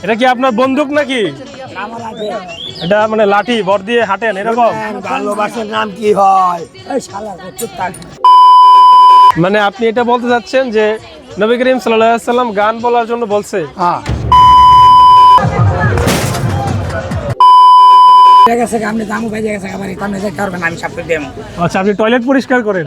এটা কি আপনার বন্দুক নাকি? এটা মানে লাঠি বর দিয়ে হাঁটেন এরকম? ভালোবাসার নাম কি হয়? মানে আপনি এটা বলতে চাচ্ছেন যে নবী করিম সাল্লাল্লাহু আলাইহি ওয়াসাল্লাম গান বলার জন্য বলছে? হ্যাঁ, আপনি দামু ভাই জায়গা আবার এখানে যেতে পারবেন, আমি সব দেবো। আচ্ছা, আপনি টয়লেট পরিষ্কার করেন?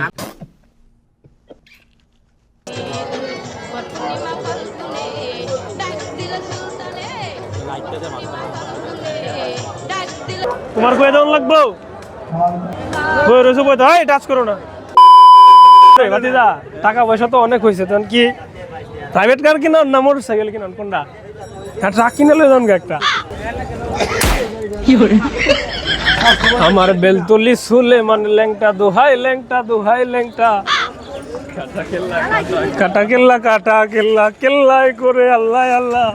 তোমার কয়ে দেওয়ান লাগবো? টাচ করো না ভাতিজা, টাকা পয়সা তো অনেক হয়েছে, তখন কি প্রাইভেট কার কিনান না মোটর সাইকেল কিনান, কোনটা? ট্রাক কিনে লই যান একটা। আমার বেলতলি সুলেমান ল্যাংটা দোহাই ল্যাংটা দোহাই ল্যাংটা, কাটা কেল্লা কাটা কেল্লা কেল্লাই করে আল্লাহ আল্লাহ।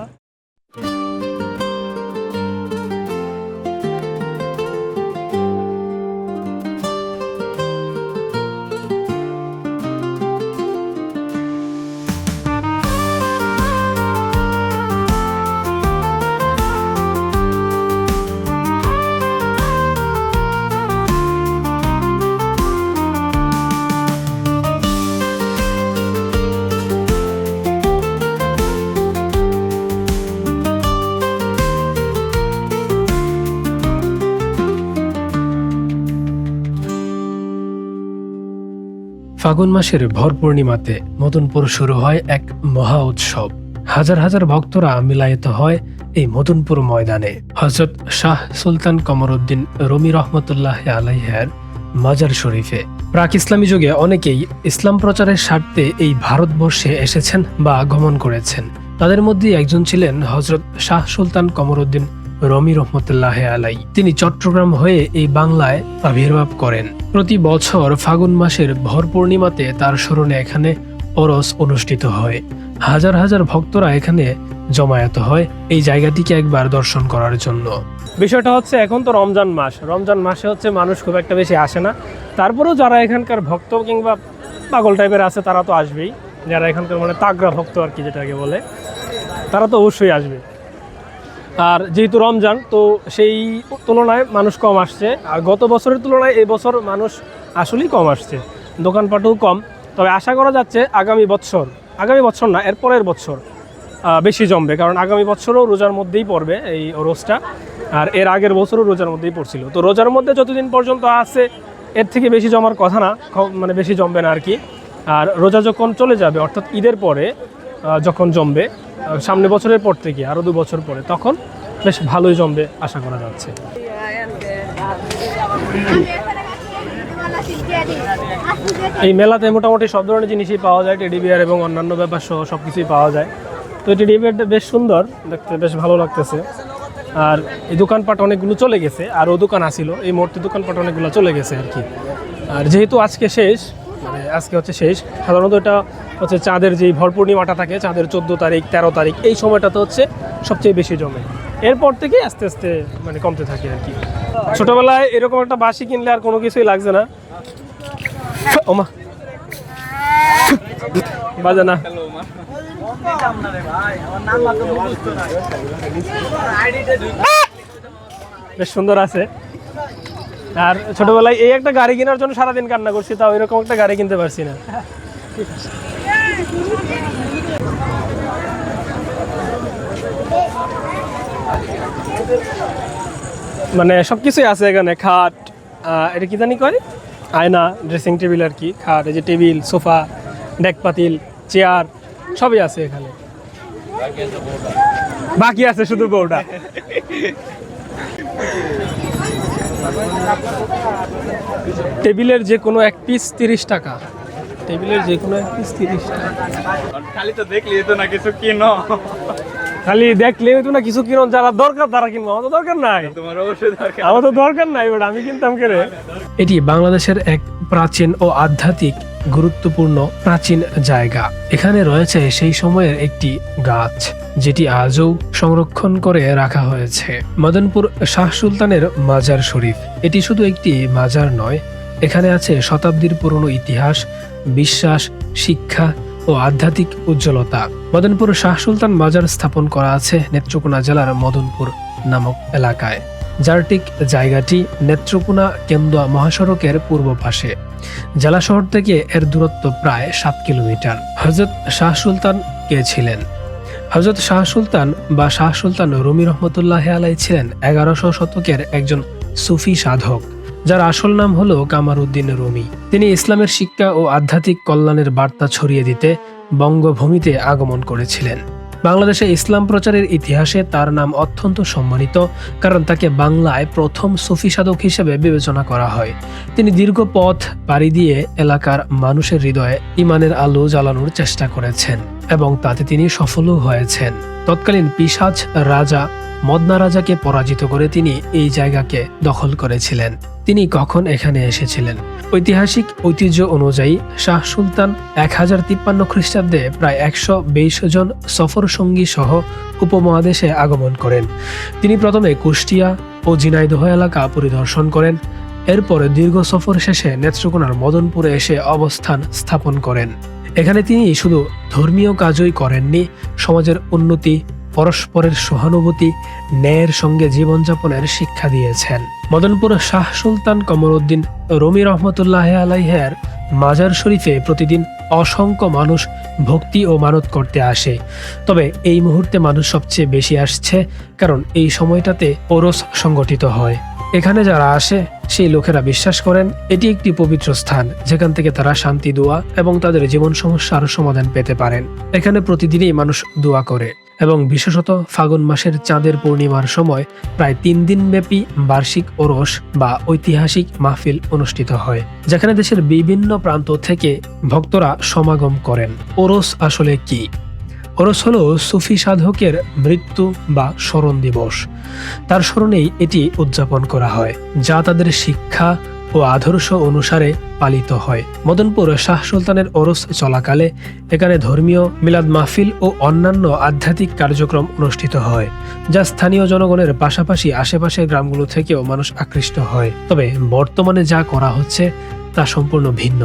ফাগুন মাসের ভর পূর্ণিমাতে মদনপুর শুরু হয় এক মহা উৎসব। হাজার হাজার ভক্তরা মিলায়িত হয় এই মদনপুর ময়দানে হযরত শাহ সুলতান কমরউদ্দিন রুমি রহমতুল্লাহ আলাইহির মাজার শরীফে। প্রাক ইসলামী যুগে অনেকেই ইসলাম প্রচারের স্বার্থে এই ভারতবর্ষে এসেছেন বা আগমন করেছেন। তাদের মধ্যে একজন ছিলেন হযরত শাহ সুলতান কমরউদ্দিন রুমি রহমতুল্লাহ আলাই। তিনি চট্টগ্রাম হয়ে এই বাংলায় আবির্ভাব করেন। প্রতি বছর ফাগুন মাসের ভর পূর্ণিমাতে তার স্মরণে এখানে ওরস অনুষ্ঠিত হয়। হাজার হাজার ভক্তরা এখানে জমায়েত হয় এই জায়গাটিকে একবার দর্শন করার জন্য। বিষয়টা হচ্ছে এখন তো রমজান মাস, রমজান মাসে হচ্ছে মানুষ খুব একটা বেশি আসে না। তারপরেও যারা এখানকার ভক্ত কিংবা পাগল টাইপের আছে তারা তো আসবেই, যারা এখানকার মানে তাগড়া ভক্ত আর কি যেটাকে বলে, তারা তো অবশ্যই আসবে। আর যেহেতু রমজান, তো সেই তুলনায় মানুষ কম আসছে। আর গত বছরের তুলনায় এই বছর মানুষ আসলেই কম আসছে, দোকানপাটও কম। তবে আশা করা যাচ্ছে আগামী বছর না, এর পরের বছর বেশি জমবে, কারণ আগামী বছরও রোজার মধ্যেই পড়বে এই রোজটা, আর এর আগের বছরও রোজার মধ্যেই পড়ছিল। তো রোজার মধ্যে যতদিন পর্যন্ত আছে এর থেকে বেশি জমার কথা না, মানে বেশি জমবে না আর কি। আর রোজা যখন চলে যাবে, অর্থাৎ ঈদের পরে যখন জমবে, সামনে বছরের পর থেকে আরও 2 বছর পরে, তখন বেশ ভালোই জমবে আশা করা যাচ্ছে। এই মেলাতে মোটামুটি সব ধরনের জিনিসই পাওয়া যায়, টেডি বিয়ার এবং অন্যান্য ব্যাপার সহ সব কিছুই পাওয়া যায়। তো টেডি বিয়ারটা বেশ সুন্দর দেখতে, বেশ ভালো লাগতেছে। আর এই দোকানপাট অনেকগুলো চলে গেছে, আর ও দোকান আসিল, এই মুহূর্তে দোকানপাট অনেকগুলো চলে গেছে আর কি। আর যেহেতু আজকে শেষ, মানে আজকে হচ্ছে শেষ, সাধারণত এটা হচ্ছে চাঁদের যেই ভর পূর্ণিমাটা থাকে, চাঁদের 14 তারিখ 13 তারিখ এই সময়টাতে হচ্ছে সবচেয়ে বেশি জমে। এরপর থেকে আস্তে আস্তে মানে কমতে থাকে আর কি। ছোটবেলায় এরকম একটা বাঁশি কিনলে আর কোনো কিছুই লাগছে না। ওমা বাজে না, বেশ সুন্দর আছে। আর ছোটবেলায় এই একটা গাড়ি কেনার জন্য সারাদিন কান্না করছি, তাও এরকম একটা গাড়ি কিনতে পারছি না। মানে সবকিছুই আছে এখানে, খাট, এটা কি জানি করে, আয়না, ড্রেসিং টেবিল আর কি, খাট, এই যে টেবিল, সোফা, ডেক পাতিল, চেয়ার সবই আছে এখানে। বাকি আছে শুধু বউটা। টেবিলের যে কোনো এক পিস 30 টাকা, টেবিলের যে কোনো এক পিস 30 টাকা। খালি তো দেখলি তো না কিছু কিনো, খালি দেখলে তো না কিছু কিনো, যারা দরকার তারা কিনবো, আমার তো দরকার নাই। তোমার অবশ্যই দরকার, আমার তো দরকার নাই, ওটা আমি কিনতাম কেরে। এটি বাংলাদেশের এক প্রাচীন ও আধ্যাত্মিক গুরুত্বপূর্ণ প্রাচীন জায়গা। এখানে রয়েছে সেই সময়ের একটি গাছ, যেটি আজও সংরক্ষণ করে রাখা হয়েছে। মদনপুর শাহ সুলতানের মাজার শরীফ। এটি শুধু একটি মাজার নয়, এখানে আছে শতাব্দীর পুরনো ইতিহাস, বিশ্বাস, শিক্ষা ও ও আধ্যাত্মিক উজ্জ্বলতা। মদনপুর শাহ সুলতান মাজার স্থাপন করা আছে নেত্রকোনা জেলার মদনপুর নামক এলাকায়, যার ঠিক জায়গাটি নেত্রকোনা কেন্দুয়া মহাসড়কের পূর্ব পাশে। জেলা শহর থেকে এর দূরত্ব প্রায় 7 কিলোমিটার। হযরত শাহ সুলতান কে ছিলেন? হযরত শাহ সুলতান বা শাহ সুলতান রুমি রহমতুল্লাহ আলাই ছিলেন 1100 শতকের একজন সুফি সাধক, যার আসল নাম হলো কামারউদ্দিন রুমি। তিনি ইসলামের শিক্ষা ও আধ্যাত্মিক কল্যাণের বার্তা ছড়িয়ে দিতে বঙ্গভূমিতে আগমন করেছিলেন। বাংলাদেশে ইসলাম প্রচারের ইতিহাসে তার নাম অত্যন্ত সম্মানিত, কারণ তাকে বাংলায় প্রথম সুফি সাধক হিসেবে বিবেচনা করা হয়। তিনি দীর্ঘ পথ পাড়ি দিয়ে এলাকার মানুষের হৃদয়ে ঈমানের আলো জ্বালানোর চেষ্টা করেছেন এবং তাতে তিনি সফলও হয়েছেন। তৎকালীন পিশাচ রাজা মদনা রাজাকে পরাজিত করে তিনি এই জায়গাকে দখল করেছিলেন। তিনি কখন এখানে এসেছিলেন? ঐতিহাসিক ঐতিহ্য অনুযায়ী শাহ সুলতান 1053 খ্রিস্টাব্দে প্রায় 120 জন সফর সঙ্গী সহ উপমহাদেশে আগমন করেন। তিনি প্রথমে কুষ্টিয়া ও ঝিনাইদহ এলাকা পরিদর্শন করেন। এরপর দীর্ঘ সফর শেষে নেত্রকোনার মদনপুরে এসে অবস্থান স্থাপন করেন। এখানে তিনি শুধু ধর্মীয় কাজই করেননি, সমাজের উন্নতি, পরস্পরের সহানুভূতি, ন্যায়ের সঙ্গে জীবনযাপনের শিক্ষা দিয়েছেন। মদনপুর শাহ সুলতান কমরউদ্দিন রুমি রহমতুল্লাহ আলাইহের মাজার শরীফে প্রতিদিন অসংখ্য মানুষ ভক্তি ও মানত করতে আসে। তবে এই মুহূর্তে মানুষ সবচেয়ে বেশি আসছে কারণ এই সময়টাতে ওরস সংগঠিত হয়। এখানে যারা আসে সেই লোকেরা বিশ্বাস করেন এটি একটি পবিত্র স্থান, যেখান থেকে তারা শান্তি, দোয়া এবং তাদের জীবন সমস্যার সমাধান পেতে পারেন। এখানে প্রতিদিনই মানুষ দোয়া করে এবং বিশেষত ফাগুন মাসের চাঁদের পূর্ণিমার সময় প্রায় 3 দিন ব্যাপী বার্ষিক ওরস বা ঐতিহাসিক মাহফিল অনুষ্ঠিত হয়, যেখানে দেশের বিভিন্ন প্রান্ত থেকে ভক্তরা সমাগম করেন। ওরস আসলে কি? ওরস হলো সুফি সাধকের মৃত্যু বা স্মরণ দিবস। তার স্মরণেই এটি উদযাপন করা হয়, যা তাদের শিক্ষা ও আদর্শ অনুসারে পালিত হয়। মদনপুর শাহ সুলতানের ওরস চলাকালে এখানে ধর্মীয় মিলাদ মাহফিল ও অন্যান্য আধ্যাত্মিক কার্যক্রম অনুষ্ঠিত হয়, যা স্থানীয় জনগণের পাশাপাশি আশেপাশের গ্রামগুলো থেকেও মানুষ আকৃষ্ট হয়। তবে বর্তমানে যা করা হচ্ছে তা সম্পূর্ণ ভিন্ন।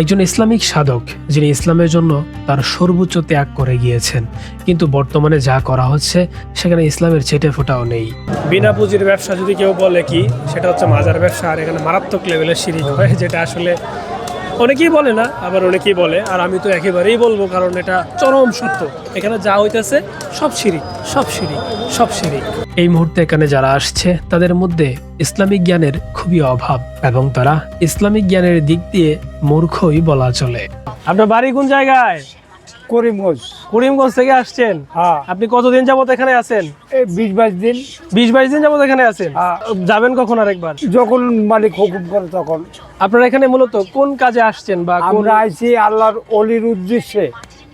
একজন ইসলামিক সাধক যিনি ইসলামের জন্য তার সর্বোচ্চ ত্যাগ করে গিয়েছেন, কিন্তু বর্তমানে যা করা হচ্ছে সেখানে ইসলামের ছেটে ফোঁটাও নেই। বিনা পুঁজির ব্যবসা যদি কেউ বলে কি, সেটা হচ্ছে মাজার ব্যবসা। আর এখানে মারাত্মক লেভেলের শিরিক হয়, যেটা আসলে অনেকেই বলে না, আবার অনেকেই বলে। আর আমি তো একেবারেই বলবো, কারণ এটা চরম সত্য। এখানে যা হইতেছে সব শিরিক, সব শিরিক, সব শিরিক। এই মুহূর্তে এখানে যারা আসছে তাদের মধ্যে ইসলামিক জ্ঞানের খুবই অভাব এবং তারা ইসলামিক জ্ঞানের দিক দিয়ে মূর্খই বলা চলে। আপনার বাড়ি কোন জায়গায়? করিমগঞ্জ। করিমগঞ্জ থেকে আসছেন? হ্যাঁ। আপনি কতদিন যাবত এখানে আছেন? এই 20-22 দিন। 20-22 দিন যাবত এখানে আছেন? হ্যাঁ। যাবেন কখন আরেকবার? যখন মালিক হুকুম করে তখন। আপনারা এখানে মূলত কোন কাজে আসছেন বা কোন? আমরা আইছি আল্লাহর অলির উদ্দেশ্যে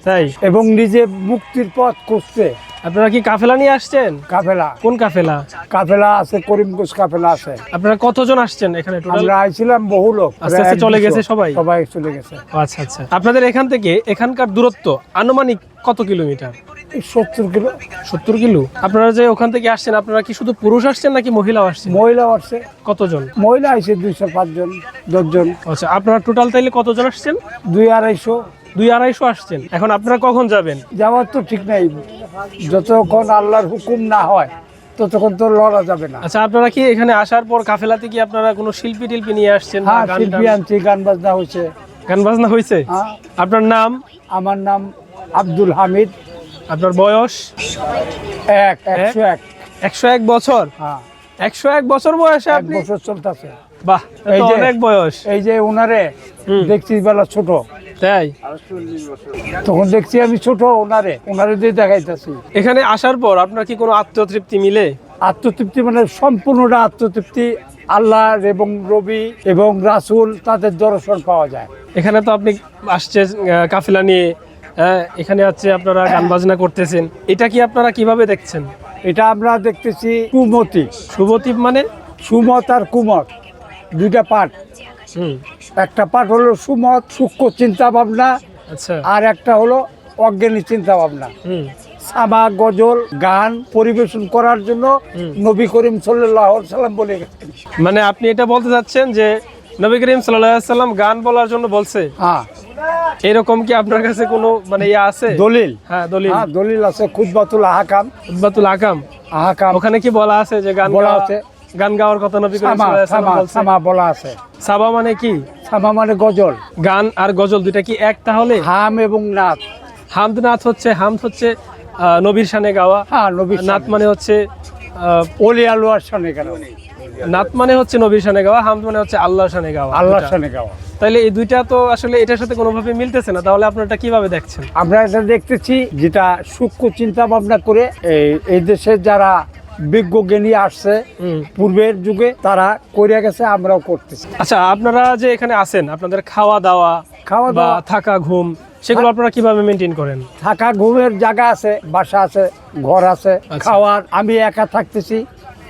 তাই? এবং নিজে মুক্তির পথ খুঁজতে। আপনারা কি কাফেলা নিয়ে আসছেন? কাফেলা। কোন কাফেলা? কাফেলা আছে, করিমগঞ্জ কাফেলা আছে। আপনারা কতজন আসছেন এখানে টোটাল? আমরা আইছিলাম বহু লোক। আস্তে আস্তে চলে গেছে সবাই? সবাই চলে গেছে। আচ্ছা আচ্ছা। আপনাদের এখান থেকে এখানকার দূরত্ব আনুমানিক কত কিলোমিটার? 70 কিলো। 70 কিলো। আপনারা যে ওখান থেকে আসছেন, আপনারা কি শুধু পুরুষ আসছেন নাকি মহিলাও আসছেন? মহিলা আসছে। কতজন? মহিলা আইছে 205 জন, 10 জন। আচ্ছা, আপনারা টোটাল তাইলে কতজন আসছেন? 200-250। 200-250 আসছেন। এখন আপনারা কখন যাবেন? যাওয়ার তো ঠিক নাই, যতক্ষণ আল্লাহর হুকুম না হয় ততক্ষণ তো লড়া যাবে না। আচ্ছা, আপনারা কি এখানে আসার পর কাফেলাতে কি আপনারা কোনো শিল্পী টিল্পী নিয়ে আসছেন? হ্যাঁ, শিল্পী আনছি, গান বাজনা হয়েছে। গান বাজনা হয়েছে? হ্যাঁ। আপনার নাম? আমার নাম আব্দুল হামিদ। আপনার বয়স? 101। 101 বছর? হ্যাঁ, 101 বছর বয়সে 1 আপনি? বছর চলতেছে। বাহ, এই তো যে- অনেক বয়স। এই যে ওনারে দেখছি বেলা ছোট, তাই? তখন দেখছি আমি ছোট, ওনারে দিয়ে দেখাইতেছি। এখানে আসার পর আপনার কি কোনো আত্মতৃপ্তি মিলে? আত্মতৃপ্তি মানে সম্পূর্ণটা আত্মতৃপ্তি। আল্লাহ এবং রবি এবং রাসূল তাদের দর্শন পাওয়া যায়। এখানে তো আপনি আসছেন কাফেলা নিয়ে, এখানে আছে আপনারা গান বাজনা করতেছেন, এটা কি আপনারা কিভাবে দেখছেন? এটা আমরা দেখতেছি কুমতি। শুভতীপ মানে? সুমত আর কুমত দুইটা পাঠ। একটা পাঠ হলো সুমত, সূক্ষ্ম চিন্তা ভাবনা, আচ্ছা। আর একটা হলো অজ্ঞানী চিন্তা ভাবনা। সামা, গজল, গান পরিবেশন করার জন্য নবী করিম সাল্লাল্লাহু আলাইহি সাল্লাম বলে গেছেন। মানে আপনি এটা বলতে চাচ্ছেন যে নবী করিম সাল্লাল্লাহু আলাইহি সাল্লাম গান বলার জন্য বলছে? হ্যাঁ, এরকম কি আপনার কাছে কোনো মানে ইয়া আছে? দলিল, হ্যাঁ দলিল। হ্যাঁ দলিল আছে, খুতবাতুল আহকাম, উদ্বাতুল আকাম, আহকাম ওখানে কি বলা আছে যে গান বলা গাওয়া- আছে। গান গাওয়ার কথা নবী করিম সামা সাল্লাল্লাহু আলাইহি সামা ওয়াসাল্লাম বলছে? সামা বলা আছে। সাবা মানে কি? সামা মানে গজল, গান আর গজল দুইটা কি এক তাহলে? হাম এবং নাথ। হামদ নাথ হচ্ছে, হামদ হচ্ছে নবীর শানে গাওয়া, হ্যাঁ নবী নাত মানে হচ্ছে অলি আল্লাহর শানে গাওয়া, নাত মানে হচ্ছে নবীর শানে গাওয়া, হামদ মানে হচ্ছে আল্লাহর শানে গাওয়া। আল্লাহর দুইটা। শানে গাওয়া। তাইলে এই দুইটা তো আসলে এটার সাথে কোনোভাবে মিলতেছে না, তাহলে আপনারা এটা কিভাবে দেখছেন? আমরা এটা দেখতেছি যেটা সূক্ষ্ম চিন্তা ভাবনা করে এই দেশে যারা বিজ্ঞ জ্ঞানী আসছে হুম। পূর্বের যুগে তারা করে গেছে, আমরাও করতেছি। আচ্ছা, আপনারা যে এখানে আছেন, আপনাদের খাওয়া দাওয়া খাওয়া বা দাওয়া থাকা ঘুম সেগুলো আপনারা কিভাবে মেনটেন করেন? থাকা ঘুমের জায়গা আছে, বাসা আছে, ঘর আছে। আচ্ছা। খাওয়ার আমি একা থাকতেছি,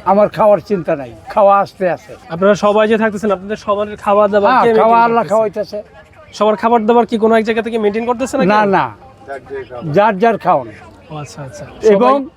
আমার খাওয়ার চিন্তা নাই, খাওয়া আসতে আছে। আপনারা সবাই যে থাকতেছেন, আপনাদের সবার খাওয়া দাওয়া হ্যাঁ, কে খাওয়া maintain আল্লাহ করতেছে? খাওয়াইতেছে। সবার খাবার দাবার কি কোনো এক জায়গা থেকে মেনটেন করতেছে না? না না, যার যার খাওয়ান। ও আচ্ছা আচ্ছা। এবং সবাই-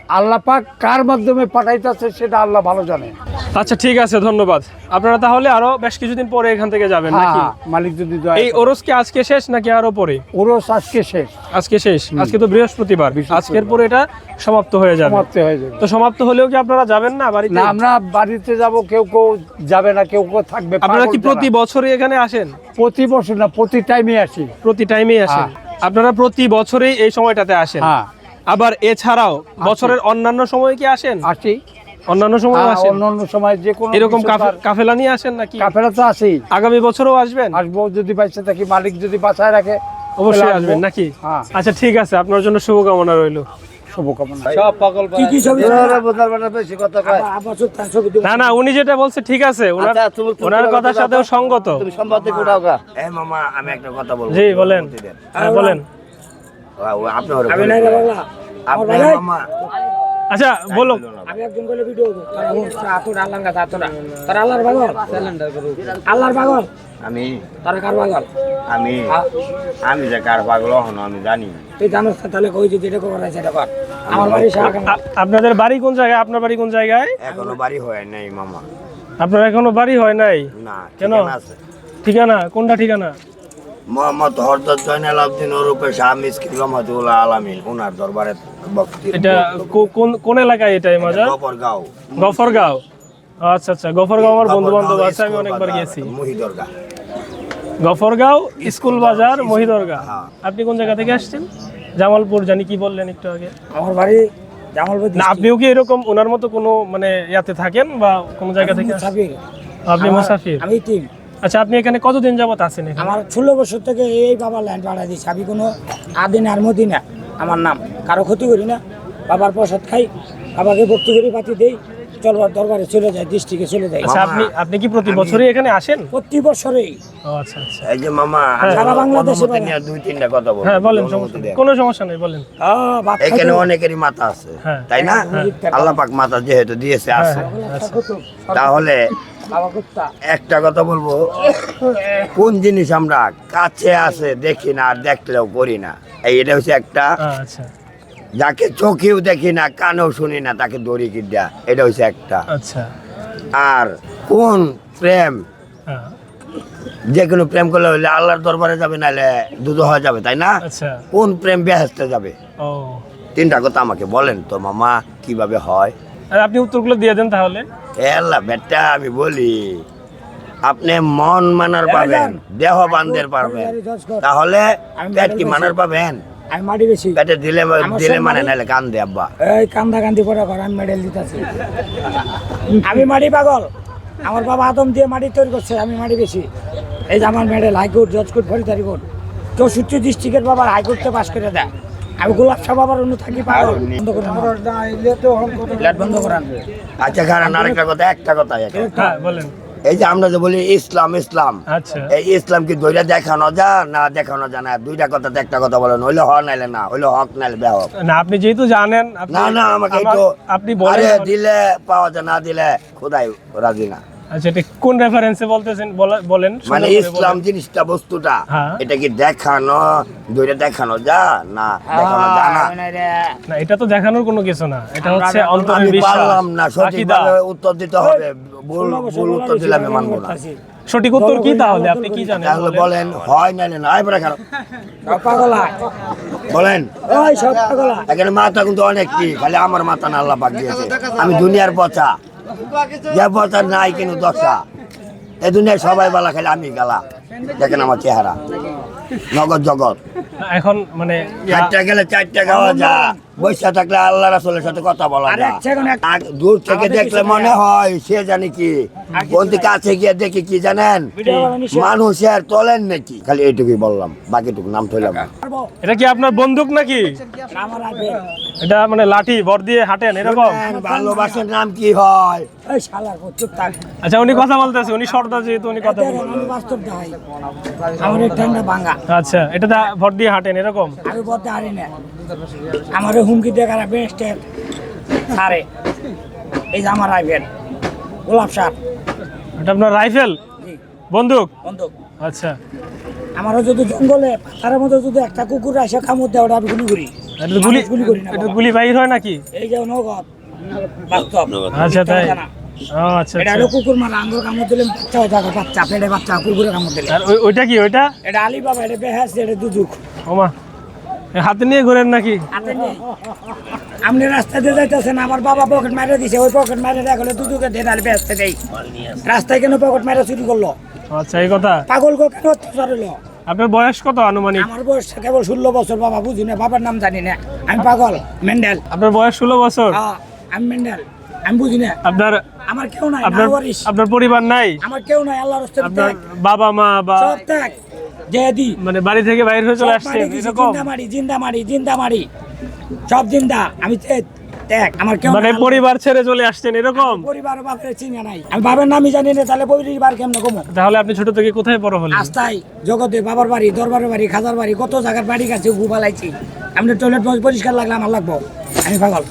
আল্লাহ পাক কার মাধ্যমে পাঠাইতেছে সেটা আল্লাহ ভালো জানে। আচ্ছা ঠিক আছে, ধন্যবাদ। আপনারা তাহলে আরো বেশ কিছুদিন পরে এখান থেকে যাবেন নাকি? হ্যাঁ, মালিক যদি দয়া এই করে। ওরস কি আজকে শেষ নাকি আরো পরে? ওরস আজকে শেষ, আজকে শেষ। আজকে তো বৃহস্পতিবার, আজকের পরে এটা সমাপ্ত হয়ে যাবে। সমাপ্ত হয়ে যাবে। তো সমাপ্ত হলেও কি আপনারা যাবেন না বাড়িতে? না, আমরা বাড়িতে যাব, কেউ কেউ যাবে না, কেউ কেউ থাকবে। আপনারা কি পাগল প্রতি যারা। বছরই এখানে আসেন? প্রতি বছর না, প্রতি টাইমে আসি। প্রতি টাইমেই আসেন? হ্যাঁ। আপনারা প্রতি বছরেই এই সময়টাতে আসেন? হ্যাঁ আবার এছাড়াও বছরের অন্যান্য সময় কি আসেন? আসি। অন্যান্য সময় হ্যাঁ, আসেন? অন্য সময় যে কোনো এরকম কিছু তার- কাফেলা নিয়ে আসেন নাকি? কাফেলা তো আসি, আগামী বছরও আসবেন? আসবো যদি বাইসে থাকি, মালিক যদি বাঁচায় রাখে অবশ্যই তাহলে আসবেন আসবো। নাকি? হ্যাঁ, আচ্ছা ঠিক আছে, আপনার জন্য শুভকামনা রইল। শুভকামনা। কি কি ছবি আবার চুপ থাক, ছবি দিব। না না, উনি যেটা বলছে ঠিক আছে, ওনার কথার সাথেও সঙ্গত। এ মামা, আমি একটা কথা বলবো। জি বলেন। হ্যাঁ বলেন। আপনি আমি নাই রে বাংলা, আমার ভাই নাই। মামা আচ্ছা বলো। আমি একজন বলে ভিডিও তারা আতুর আল্লাহর কাছে আতুরা তারা আল্লাহর পাগল, আল্লাহর পাগল। আমি তারা কার পাগল? আমি আমি যে কার পাগল হনো আমি জানি। তুই জানোস না, তাহলে কই যদি এটা করার আছে এটা কর। আমার বাড়ি শাহকাম। আপনাদের বাড়ি কোন জায়গায়? আপনার বাড়ি কোন জায়গায়? এখনো বাড়ি হয় নাই মামা। আপনার এখনো বাড়ি হয় নাই? না, কেন? ঠিকানা আছে। ঠিকানা কোনটা ঠিকানা? মোহাম্মদ হযরত জয়নাল আবদিন ওরফে শাহ মিসকিন রহমাতুল্লাহ আলামিন, ওনার দরবারে ভক্তি। এটা কোন এলাকায় এটা এই মাজার? গফরগাঁও। গফরগাঁও। আচ্ছা আচ্ছা, গফরগাঁও আমার বন্ধু বান্ধব আছে, আমি অনেকবার গেছি। মহিদরগা। গফরগাঁও স্কুল বাজার, মহিদরগা। হ্যাঁ। আপনি কোন জায়গা থেকে আসছেন? জামালপুর জানি, কি বললেন একটু আগে? আমার বাড়ি জামালপুর। না, আপনিও কি এরকম ওনার মতো কোনো মানে ইয়াতে থাকেন বা কোন জায়গা থেকে আসছেন? মুসাফির। আপনি মুসাফির? আমি টিম। আচ্ছা, আপনি এখানে কতদিন যাবত আছেন এখানে? আমার 16 বছর থেকে এই বাবা ল্যান্ড ভাড়া দিয়েছে। আমি কোনো আদিন আর মদিনা আমার নাম, কারো ক্ষতি করি না। বাবার প্রসাদ খাই, বাবাকে ভক্তি করি, পাতি দেই, চলবার দরবারে চলে যায়, ডিস্ট্রিক্টে চলে যায়। আচ্ছা, আপনি কি প্রতি বছরই এখানে আসেন? প্রতি বছরেই ও আচ্ছা আচ্ছা। এই যে মামা, সারা বাংলাদেশে অনুমতি নিয়ে দুই তিনটা কথা বলবো। হ্যাঁ বলেন, অনুমতি সমস্যা নেই, দেন। কোনো সমস্যা নেই, বলেন। ভাত খাই এখানে তো। অনেকেরই মাথা আছে, হ্যাঁ। তাই না? আল্লাহ পাক মাথা যেহেতু দিয়েছে আছে, তাহলে বাবা কুত্তা। একটা কথা বলবো, কোন জিনিস আমরা কাছে আছে দেখি না, আর দেখলেও করি না, এটা হচ্ছে একটা। আচ্ছা যাকে চোখেও দেখি না, কানেও শুনি না, তাকে দড়ি কিডা, এটা হচ্ছে একটা। আচ্ছা। আর কোন প্রেম, হ্যাঁ, যে কোনো প্রেম করলে হইলে আল্লাহর দরবারে যাবে, নাহলে দুধ হয়ে যাবে, তাই না? আচ্ছা। কোন প্রেম বেহেশতে যাবে? ও, তিনটা কথা আমাকে বলেন তো মামা, কিভাবে হয়? আর আপনি উত্তরগুলো দিয়ে দেন তাহলে। আল্লাহ বেটা, আমি বলি, আপনি মন মানার পাবেন, দেহ বান্ধের পারবেন, তাহলে পেট কি মানার পাবেন? আমি মাটি বেশি। পেটে দিলে আমার দিলে সব মানে, মাটি- নাহলে কান্দে আব্বা। এই কান্দা কান্দি পড়া কর, আমি মেডেল দিতেছি। আমি মাটি পাগল। আমার বাবা আদম দিয়ে মাটি তৈরি করছে, আমি মাটি বেশি। এই যে আমার মেডেল, হাইকোর্ট, জজ কোর্ট, ফরিদারি কোর্ট, 64 ডিস্ট্রিক্টের বাবার হাইকোর্টে পাস করে দেয়। আমি গোলাপ শাহ বাবার অন্য থাকি পাগল। বন্ধ করেন, লাইট বন্ধ করেন। আচ্ছা কারণ আরেকটা কথা, একটা কথা হ্যাঁ বলেন। এই যে আমরা যে বলি ইসলাম ইসলাম, আচ্ছা। এই ইসলাম কি দুইটা দেখানো যা না দেখানো যায় না? দুইটা কথাতে একটা কথা বলেন, হইলে হক নাইলে না, হইলে হক নাইলে বেহক। না, আপনি যেহেতু জানেন, আপনি না না, আমাকে তো আপনি বলেন। আরে দিলে পাওয়া যায়, না দিলে খোদাই রাজি না। আচ্ছা, এটা কোন রেফারেন্সে বলতেছেন বলেন? মানে সুন্দর করে ইসলাম বলেন। জিনিসটা, বস্তুটা, হ্যাঁ। এটা কি দেখানো, দুইটা দেখানো যা না দেখানো যায় না? না, এটা তো দেখানোর কোনো কিছু না, এটা হচ্ছে আমরা- অন্তরের আমি বিশ্বাস, পারলাম না আকীদা। সঠিকভাবে উত্তর দিতে হবে, ভুল ভুল উত্তর দিলে আমি মানবো না। সঠিক উত্তর কি তাহলে আপনি কি জানেন তাহলে বলেন হয় নাইলে নাই বড় খারাপ সব পাগল হয়। বলেন ওই সব পাগল হয়। এখানে মাথা কিন্তু অনেক কি খালি আমার মাথা না আল্লাহ পাক দিয়েছে আমি দুনিয়ার পচা যে পচা নাই কিন্তু দশা এই দুনিয়ায় সবাই বলা খালি আমি গালা দেখেন আমার চেহারা নগদ জগৎ এখন মানে চারটা গেলে চারটা খাওয়া যা বৈশা থাকলে আল্লাহ রাসূলের সাথে কথা বলা আর যায় এক সেকেন্ড আর দূর থেকে দেখলে মনে হয় সে জানি কি বলতে কাছে গিয়ে দেখি কি জানেন মানুষের তোলেন নাকি খালি এইটুকুই বললাম বাকিটুকু নাম থইলাম এটা কি আপনার বন্দুক নাকি আমার আগে এটা মানে লাঠি ভর দিয়ে হাঁটেন এরকম ভালোবাসার নাম কি হয় ওই শালার চুপ থাক। আচ্ছা উনি কথা বলতেছে উনি সর্দার যেহেতু উনি কথা দেখেন, বলবেন আমি বাস্তব দেখাই। আমার এই ঠান্ডা ভাঙা আচ্ছা এটা ভর দিয়ে হাঁটেন এরকম আমি বলতে হারি না আমার হুমকি দেখার বেস্টের সারে এই যে আমার রাইফেল গোলাপ সার এটা আপনার রাইফেল জি বন্দুক বন্দুক আচ্ছা আমারও যদি জঙ্গলে তার মধ্যে যদি একটা কুকুর আসে কামড় দেয় ওটা আমি গুলি করি এটা তো গুলি গুলি করি না এটা বাবা। গুলি বাইর হয় নাকি এই যে নগদ বাস্তব আচ্ছা তাই না। ও আচ্ছা এটা আচ্ছা হলো কুকুর মারা আঙ্গুর কামড় দিলে বাচ্চা হয়ে যাবে বাচ্চা পেটে বাচ্চা কুকুরে কামড় দিলে আর ওইটা কি ওইটা এটা আলি বাবা এটা বেহাস এটা দুদুক ওমা এ হাতে নিয়ে ঘোরেন নাকি হাতে নেই। আপনি রাস্তা দিয়ে যাইতেছেন আমার বাবা পকেট মারে দিছে ওই পকেট মারে রাখলে দুদুকে দিয়ে ডাল বেচতে দেই রাস্তায় কেন পকেট মারে চুরি করলো আচ্ছা এই কথা পাগল গো কেন অত্যাচার হলো আপনার বয়স কত আনুমানিক আমার বয়স কেবল 16 বছর বাবা বুঝি না বাবার নাম জানি না আমি পাগল মেন্ডেল আপনার বয়স 16 বছর আমি মেন্ডেল আমি বুঝি না আপনার আমার কেউ নাই আপনার না ওয়ারিশ আপনার পরিবার নাই আমার কেউ নাই আল্লাহর রাস্তায় আপনার বাবা মা বা সব ত্যাগ যে দি মানে বাড়ি থেকে বাইরে হয়ে চলে আসছেন এরকম জিন্দা মারি সব জিন্দা আমি ত্যাগ আমার কেউ মানে নাই। পরিবার ছেড়ে চলে আসছেন এরকম পরিবার বাপের চিনা নাই আমি বাবার নামই জানি না তাহলে পরিবার কেমনে কমো তাহলে আপনি ছোট থেকে কোথায় বড় হলেন আস্তায় জগতে বাবার বাড়ি দরবারের বাড়ি খাজার বাড়ি কত জায়গার বাড়ি কাছে গুবালাইছি আপনি টয়লেট পরিষ্কার লাগলে আমার লাগবো আমি পাগল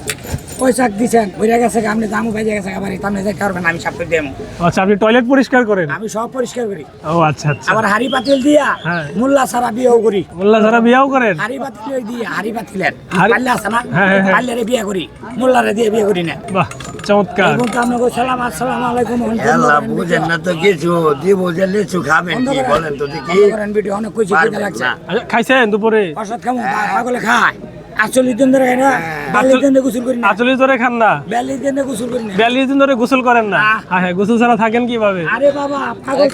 পয়সা দিচ্ছেন বইরা গেছে আপনি দামও বেজে গেছে বাড়ি আপনি যাইতে পারবেন আমি সাপ করে দেবো আচ্ছা আপনি টয়লেট পরিষ্কার করেন আমি সব পরিষ্কার করি ও আচ্ছা আচ্ছা আবার হাড়ি পাতিল দিয়া হ্যাঁ। মোল্লা সারা বিয়েও করি মোল্লা যারা বিয়াও করেন হাড়ি পাতিল দিয়া হাড়ি পাতিলের হাড়ি- পাল্লে আছে না হ্যাঁ, হ্যাঁ, হ্যাঁ। পাল্লেরে বিয়ে করি মোল্লারে দিয়ে বিয়ে করি না বাহ চমৎকার এবং তো আপনাকে সালাম আসসালামু আলাইকুম আল্লাহ বুঝেন না তো কিছু দিব যে লিচু খাবেন কি বলেন তো দেখি ভিডিও অনেক কিছু পারবেন খিদে লাগছে না। আচ্ছা, খাইছেন দুপুরে প্রসাদ খামো পাগলে খায় 48 দিন ধরে খাই না 42 দিন ধরে গোসল করি না 48 ধরে খান না 42 দিন ধরে গোসল করি না 42 দিন ধরে গোসল করেন না হ্যাঁ হ্যাঁ গোসল ছাড়া থাকেন কিভাবে আরে বাবা পাগল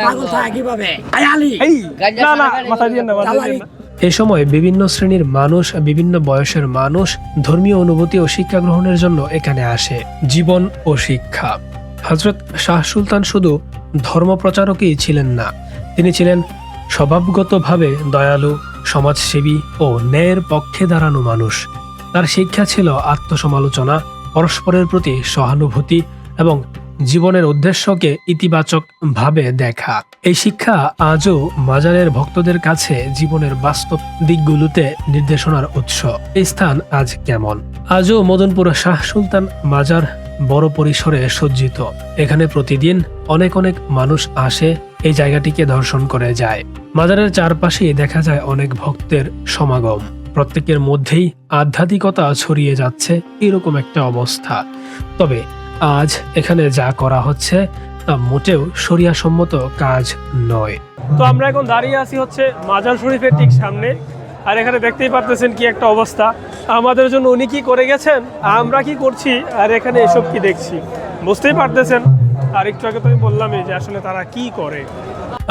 পাগল থাকে কিভাবে আই আলী এই না না মাথা দিয়ে না মাথা দিয়ে না এ সময় বিভিন্ন শ্রেণীর মানুষ বিভিন্ন বয়সের মানুষ ধর্মীয় অনুভূতি ও শিক্ষা গ্রহণের জন্য এখানে আসে জীবন ও শিক্ষা হযরত শাহ সুলতান শুধু ধর্ম প্রচারকই ছিলেন না, তিনি ছিলেন স্বভাবগতভাবে দয়ালু, সমাজসেবী ও ন্যায়ের পক্ষে দাঁড়ানো মানুষ। তার শিক্ষা ছিল আত্মসমালোচনা, পরস্পরের প্রতি সহানুভূতি এবং জীবনের উদ্দেশ্যকে ইতিবাচক ভাবে দেখা। এই শিক্ষা আজও মাজারের ভক্তদের কাছে জীবনের বাস্তব দিকগুলোতে নির্দেশনার উৎস। এই স্থান আজ কেমন? আজও মদনপুর শাহ সুলতান মাজার বড় পরিসরে সজ্জিত। এখানে প্রতিদিন অনেক অনেক মানুষ আসে, এই জায়গাটিকে দর্শন করে যায়। মাজারের চারপাশে দেখা যায় অনেক ভক্তের সমাগম, প্রত্যেকের মধ্যেই আধ্যাত্মিকতা ছড়িয়ে যাচ্ছে, এরকম একটা অবস্থা। তবে আজ এখানে যা করা হচ্ছে তা মোটেও শরিয়াসম্মত কাজ নয়। তো আমরা এখন দাঁড়িয়ে আছি হচ্ছে মাজার শরীফের ঠিক সামনে, আর এখানে দেখতেই পারতেছেন কি একটা অবস্থা। আমাদের জন্য উনি কি করে গেছেন, আমরা কি করছি, আর এখানে এসব কি দেখছি বুঝতেই পারতেছেন। আর একটু আগে তো আমি বললামই যে আসলে তারা কি করে।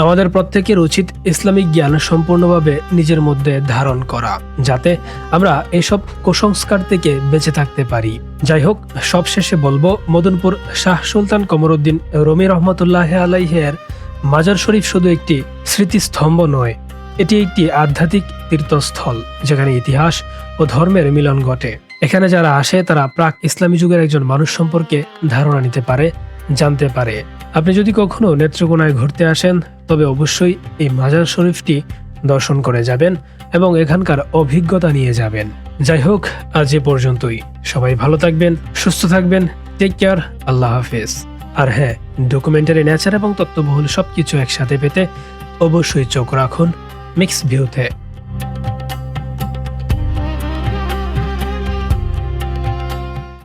আমাদের প্রত্যেকের উচিত ইসলামিক জ্ঞান সম্পূর্ণভাবে নিজের মধ্যে ধারণ করা, যাতে আমরা এসব কুসংস্কার থেকে বেঁচে থাকতে পারি। যাই হোক, সবশেষে বলবো, মদনপুর শাহ সুলতান কমরউদ্দিন রুমি রহমতুল্লাহ আলাইহের মাজার শরীফ শুধু একটি স্মৃতিস্তম্ভ নয়, এটি একটি আধ্যাত্মিক তীর্থস্থল যেখানে ইতিহাস ও ধর্মের মিলন ঘটে। এখানে যারা আসে তারা প্রাক ইসলামী যুগের একজন মানুষ সম্পর্কে ধারণা নিতে পারে, জানতে পারে। আপনি যদি কখনো নেত্রকোনায় ঘুরতে আসেন তবে অবশ্যই এই মাজার শরীফটি দর্শন করে যাবেন এবং এখানকার অভিজ্ঞতা নিয়ে যাবেন। যাই হোক, আজ এ পর্যন্তই। সবাই ভালো থাকবেন, সুস্থ থাকবেন, টেক কেয়ার, আল্লাহ হাফেজ। আর হ্যাঁ, ডকুমেন্টারি নেচার এবং তথ্যবহুল সবকিছু একসাথে পেতে অবশ্যই চোখ রাখুন মিক্স ভিউতে।